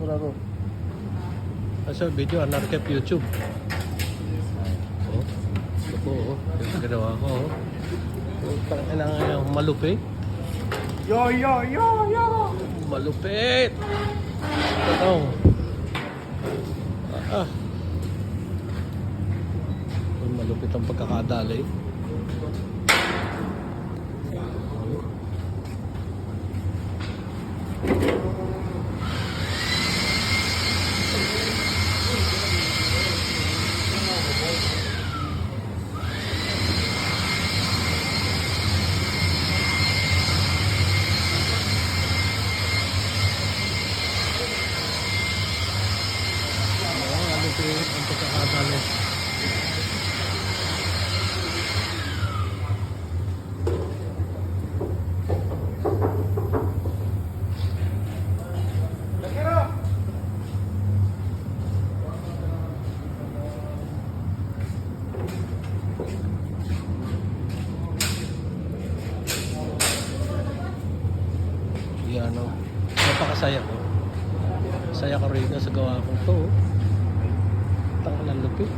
bravo. Asa video anarkep YouTube. Oh. Ito po, oh. Yung ginawa ko, oh. Kailangan malupit. Yo, yo, yo, yo! Malupit! Ito. Ah. Malupit ang pagkakadali. Ang pagkakadali. Yan, oh. Napakasaya ko. Saya ko rin sa gawa ko to. Tangkalan lupit.